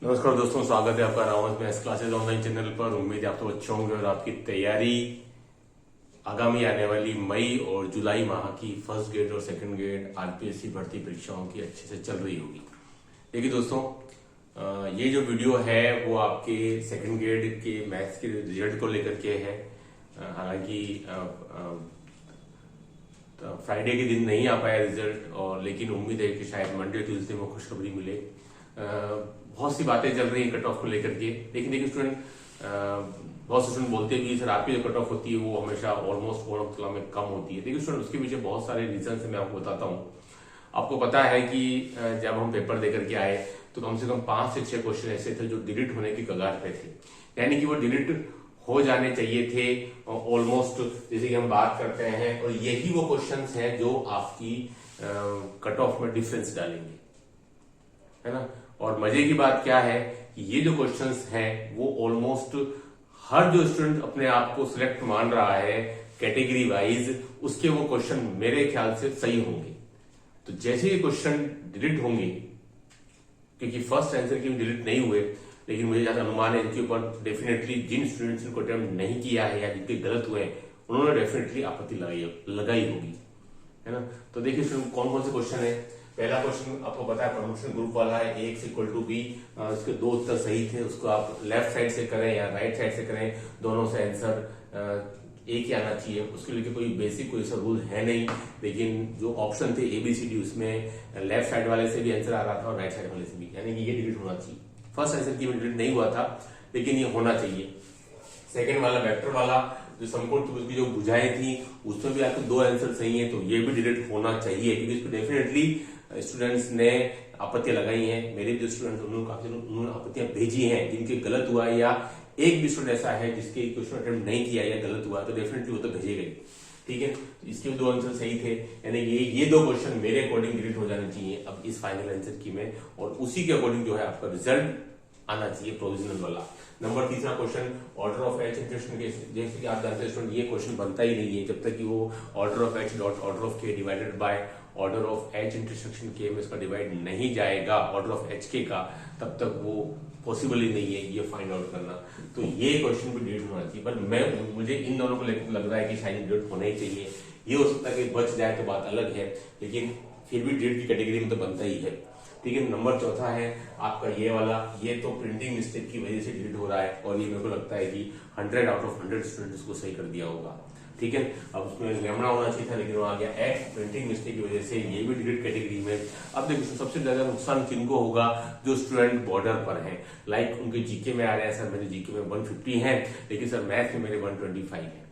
नमस्कार दोस्तों, स्वागत है आपका Rawat maths classes online channel पर। उम्मीद है आप तो अच्छे होंगे और आपकी तैयारी आगामी आने वाली मई और जुलाई माह की फर्स्ट ग्रेड और सेकंड ग्रेड आरपीएससी भर्ती परीक्षाओं की अच्छे से चल रही होगी। देखिए दोस्तों, ये जो वीडियो है वो आपके सेकंड ग्रेड के मैथ्स के रिजल्ट को लेकर के है। हालांकि फ्राइडे के दिन नहीं आ पाया रिजल्ट, और लेकिन उम्मीद है कि शायद मंडे ट्यूसडे में खुशखबरी मिले। बहुत सी बातें चल रही हैं कट ऑफ को लेकर के। लेकिन देखिए स्टूडेंट, बहुत से स्टूडेंट बोलते हैं कि सर आपकी जो कट ऑफ होती है वो हमेशा ऑलमोस्ट 4 में कम होती है। देखिए स्टूडेंट, उसके पीछे बहुत सारे रीजन है, मैं आपको बताता हूँ। आपको पता है कि जब हम पेपर देकर के आए तो कम से कम 5 से 6 क्वेश्चन ऐसे थे जो डिलीट होने की कगार पे थे, यानी कि वो डिलीट हो जाने चाहिए थे ऑलमोस्ट, जैसे कि हम बात करते हैं। और यही वो क्वेश्चंस हैं जो आपकी कट ऑफ में डिफरेंस डालेंगे, है ना। और मजे की बात क्या है कि ये जो क्वेश्चंस हैं वो ऑलमोस्ट हर जो स्टूडेंट अपने आप को सिलेक्ट मान रहा है कैटेगरी वाइज, उसके वो क्वेश्चन मेरे ख्याल से सही होंगे। तो जैसे ये क्वेश्चन डिलीट होंगे, क्योंकि फर्स्ट आंसर की डिलीट नहीं हुए, लेकिन मुझे ज्यादा अनुमान है इनके ऊपर डेफिनेटली जिन स्टूडेंट्स ने अटेम्प्ट नहीं किया है या जिनके गलत हुए हैं उन्होंने डेफिनेटली आपत्ति लगाई होगी, है ना। तो देखिए स्टूडेंट, कौन कौन से क्वेश्चन है। पहला क्वेश्चन आपको पता है प्रमोशन ग्रुप वाला है, AX = B। उसके 2 उत्तर सही थे, उसको आप लेफ्ट साइड से करें या राइट साइड से करें, दोनों से आंसर एक ही आना चाहिए। उसके लिए कोई बेसिक कोई सा रूल है नहीं, लेकिन जो ऑप्शन थे ABCD उसमें लेफ्ट साइड वाले से भी आंसर आ रहा था और राइट साइड वाले से भी, यानी कि ये डिलीट होना चाहिए। फर्स्ट आंसर की डिलीट नहीं हुआ था, लेकिन ये होना चाहिए। सेकेंड वाला वेक्टर वाला जो समकोण त्रिभुज की जो भुजाएं थी उसमें भी आपके 2 आंसर सही है, तो ये भी डिलीट होना चाहिए, क्योंकि इस पर डेफिनेटली स्टूडेंट्स ने आपत्तियां लगाई हैं। मेरे जो स्टूडेंट्स उन्होंने आपत्तियां भेजी हैं जिनके गलत हुआ है, या एक भी स्टूडेंट ऐसा है जिसके क्वेश्चन अटेम्प्ट नहीं किया या गलत हुआ, तो डेफिनेटली वो तो भेजेगा ही, ठीक है। इसके 2 आंसर सही थे, यानी ये 2 क्वेश्चन मेरे अकॉर्डिंग डिलीट हो जाने चाहिए अब इस फाइनल आंसर की में, और उसी के अकॉर्डिंग जो है आपका रिजल्ट आना चाहिए प्रोविजनल वाला। नंबर तीसरा question, order of H intersection के, जैसे कि आप जानते हैं स्टूडेंट, ये क्वेश्चन बनता ही नहीं है जब तक कि वो order of H dot order of K divided by order of H intersection K में इसका डिवाइड नहीं जाएगा ऑर्डर ऑफ एच के का, तब तक वो पॉसिबल ही नहीं है ये फाइंड आउट करना। तो ये क्वेश्चन भी डिलीट होना चाहिए, पर मुझे इन दोनों को लेकर लग रहा है कि शायद डिलीट होना ही चाहिए। ये हो सकता है कि बच जाए तो बात अलग है, लेकिन फिर भी डिलीट की कैटेगरी में तो बनता ही है, ठीक है। नंबर चौथा है आपका ये वाला, ये तो प्रिंटिंग मिस्टेक की वजह से डिलीट हो रहा है, और ये मेरे को लगता है कि 100 आउट ऑफ 100 स्टूडेंट्स को सही कर दिया होगा, ठीक है। अब उसमें लेमड़ा होना चाहिए था, लेकिन वो आ गया एक्स, प्रिंटिंग मिस्टेक की वजह से ये भी डिलीट कैटेगरी में। अब देखो सबसे ज्यादा नुकसान किनको होगा, जो स्टूडेंट बॉर्डर पर हैं, लाइक उनके जीके में आ रहे हैं सर मेरे जीके में 150 है, लेकिन सर मैथ में मेरे 125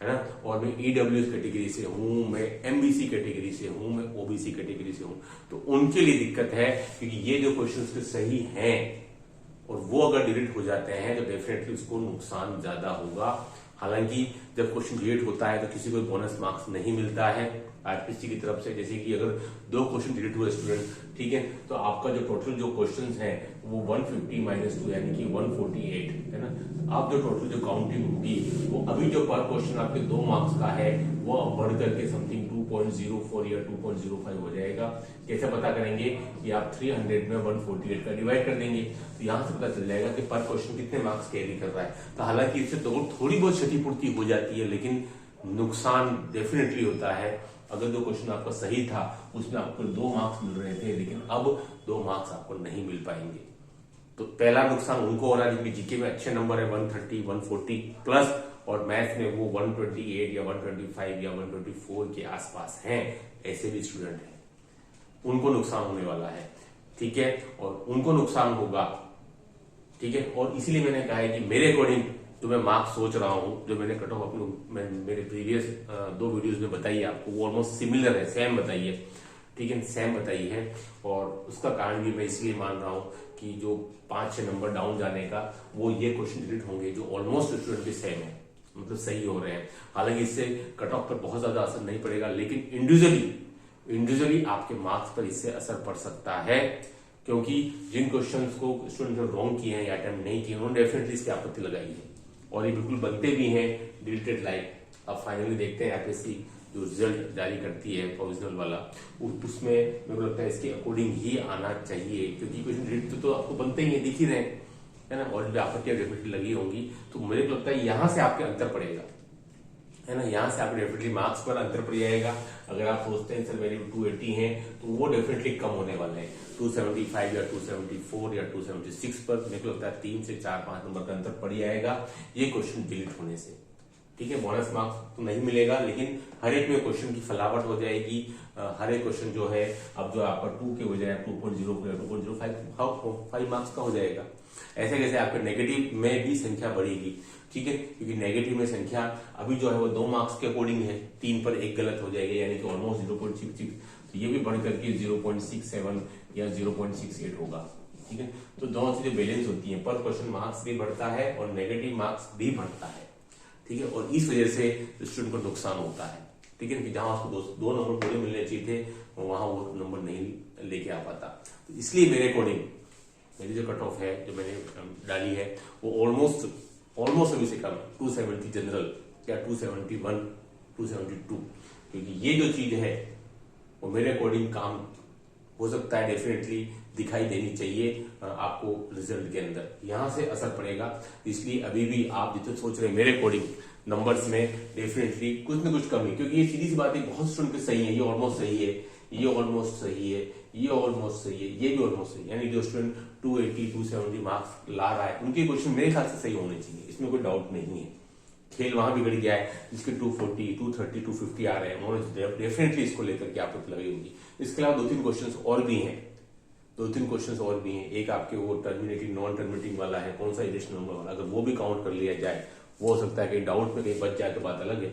है ना, और मैं EWS कैटेगरी से हूं, मैं MBC कैटेगरी से हूं, मैं OBC कैटेगरी से हूं, तो उनके लिए दिक्कत है, क्योंकि ये जो क्वेश्चन सही हैं और वो अगर डिलीट हो जाते हैं तो डेफिनेटली उसको नुकसान ज्यादा होगा। हालांकि जब क्वेश्चन डिलीट होता है तो किसी को बोनस मार्क्स नहीं मिलता है आरपीएससी की तरफ से। जैसे कि अगर 2 क्वेश्चन डिलीट हुए स्टूडेंट, ठीक है, तो आपका जो टोटल जो क्वेश्चंस हैं वो 150 - 2 यानी कि 148 है ना। आप जो टोटल जो काउंटिंग होगी वो अभी जो पर क्वेश्चन आपके 2 मार्क्स का है वो अब बढ़ करके समथिंग 2.04 या 2.05 हो जाएगा। कैसे पता करेंगे कि आप 300 में 148 का डिवाइड कर देंगे, तो यहां से पता चल जाएगा कि पर क्वेश्चन कितने मार्क्स कैरी कर रहा है। तो हालांकि इससे तो थोड़ी बहुत क्षतिपूर्ति हो जाती है, लेकिन नुकसान डेफिनेटली होता है। अगर जो क्वेश्चन आपका सही था उसमें आपको 2 मार्क्स मिल रहे थे, लेकिन अब 2 मार्क्स आपको नहीं मिल पाएंगे। तो पहला नुकसान उनको हो रहा है जिनके जीके में अच्छे नंबर है 130 140 प्लस, और मैथ में वो 128 या 125 या 124 के आसपास हैं, ऐसे भी स्टूडेंट हैं, उनको नुकसान होने वाला है, ठीक है, और उनको नुकसान होगा, ठीक है। और इसीलिए मैंने कहा है कि मेरे अकॉर्डिंग जो मैं मार्क्स सोच रहा हूं, जो मैंने कट ऑफ अपने मेरे प्रीवियस 2 वीडियोस में बताई है आपको, वो ऑलमोस्ट सिमिलर है, सेम बताई है, ठीक है, सेम बताई है। और उसका कारण भी मैं इसलिए मान रहा हूं कि जो 5-6 नंबर डाउन जाने का वो ये क्वेश्चन डिलीट होंगे जो ऑलमोस्ट स्टूडेंट के सेम है, मतलब सही हो रहे हैं। हालांकि इससे कट ऑफ पर बहुत ज्यादा असर नहीं पड़ेगा, लेकिन इंडिविजुअली आपके मार्क्स पर इससे असर पड़ सकता है, क्योंकि जिन क्वेश्चंस को स्टूडेंट ने रॉन्ग किए हैं या अटेम्प्ट नहीं किए उन्होंने डेफिनेटली इसकी आपत्ति लगाई है, और ये बिल्कुल बनते भी हैं डिलीटेड लाइक। अब फाइनली देखते हैं आरपीएससी जो रिजल्ट जारी करती है प्रोविजनल वाला, उसमें मेरे को लगता है इसके अकॉर्डिंग ही आना चाहिए, क्योंकि क्वेश्चन डेट तो आपको बनते ही है, दिख ही रहे हैं, है ना, और आपत्तियां डेफिनेटली लगी होंगी। तो मुझे तो लगता है यहां से आपके अंतर पड़ेगा, है ना, यहाँ से आपके डेफिनेटली मार्क्स पर अंतर पड़ जाएगा। अगर आप सोचते हैं सर मेरी 280 है तो वो डेफिनेटली कम होने वाले हैं, 275 या 274 या 276 पर मेरे को लगता है 3 से 4-5 नंबर का अंतर पड़ जाएगा ये क्वेश्चन डिलीट होने से। ठीक है, बोनस मार्क्स तो नहीं मिलेगा, लेकिन हर एक में क्वेश्चन की फलावट हो जाएगी। हर एक क्वेश्चन जो है अब जो आपका 2 के बजाय 2.0 या 2.05 मार्क्स का हो जाएगा। ऐसे कैसे आपके नेगेटिव में भी संख्या बढ़ेगी, ठीक है, क्योंकि नेगेटिव में संख्या अभी जो है वो 2 मार्क्स के अकॉर्डिंग है, 3 पर 1 गलत हो जाएगा, यानी कि ऑलमोस्ट 0.66, तो ये भी बढ़ करके 0.67 या 0.68 होगा। ठीक है, तो दोनों चीजें बैलेंस होती हैं, पर क्वेश्चन मार्क्स भी बढ़ता है और नेगेटिव मार्क्स भी बढ़ता है। ठीक है, और इस वजह से स्टूडेंट को नुकसान होता है। ठीक है, कि जहां उसको 2 नंबर पूरे मिलने चाहिए थे वहां वो नंबर नहीं लेके आ पाता। तो इसलिए मेरे अकॉर्डिंग मेरी जो कट ऑफ है जो मैंने डाली है वो ऑलमोस्ट अभी से कम 270 जनरल या 271 272, क्योंकि ये जो चीज है वो मेरे अकॉर्डिंग काम हो सकता है, डेफिनेटली दिखाई देनी चाहिए आपको रिजल्ट के अंदर, यहां से असर पड़ेगा। इसलिए अभी भी आप जितने सोच रहे हैं मेरे अकॉर्डिंग नंबर्स में डेफिनेटली कुछ न कुछ कमी, क्योंकि ये सीधी सी बात है, बहुत स्टूडेंट के सही है, ये ऑलमोस्ट सही है, ये ऑलमोस्ट सही है, ये ऑलमोस्ट सही है, ये भी ऑलमोस्ट सही है, यानी जो स्टूडेंट 280 270 मार्क्स ला रहा है उनके क्वेश्चन मेरे ख्याल से सही होने चाहिए, इसमें कोई डाउट नहीं है। खेल वहां बिगड़ गया है, जिसके 240 230 250 आ रहे हैं, उन्होंने डेफिनेटली इसको लेकर के आपको लगी होगी। इसके अलावा 2-3 क्वेश्चन और भी हैं, 2-3 क्वेश्चन और भी हैं। एक आपके वो टर्मिनेटिंग नॉन टर्मिनेटिंग वाला है, कौन सा एडिशनल नंबर वाला, अगर वो भी काउंट कर लिया जाए वो हो सकता है कहीं डाउट में कहीं बच जाए तो बात अलग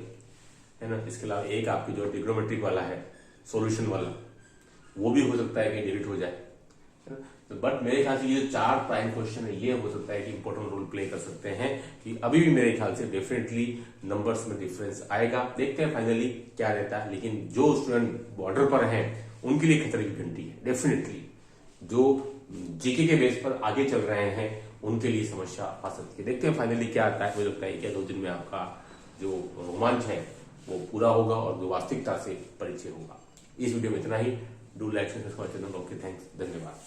है ना। इसके अलावा एक आपकी जो ट्रिग्नोमेट्रिक वाला है सॉल्यूशन वाला, वो भी हो सकता है कि डिलीट हो जाए, है ना। तो बट मेरे ख्याल से ये 4 प्राइम क्वेश्चन है, ये हो सकता है कि इंपॉर्टेंट रोल प्ले कर सकते हैं, कि अभी भी मेरे ख्याल से डेफिनेटली नंबर्स में डिफरेंस आएगा। देखते हैं फाइनली क्या रहता है, लेकिन जो स्टूडेंट बॉर्डर पर हैं उनके लिए खतरे की घंटी है डेफिनेटली। जो जीके के बेस पर आगे चल रहे हैं उनके लिए समस्या आ सकती है। देखते हैं फाइनली क्या आता है। मुझे लगता है कि 2 दिन में आपका जो रोमांच है वो पूरा होगा और जो वास्तविकता से परिचय होगा। इस वीडियो में इतना ही। Do like subscribe channel. Okay, thanks, धन्यवाद।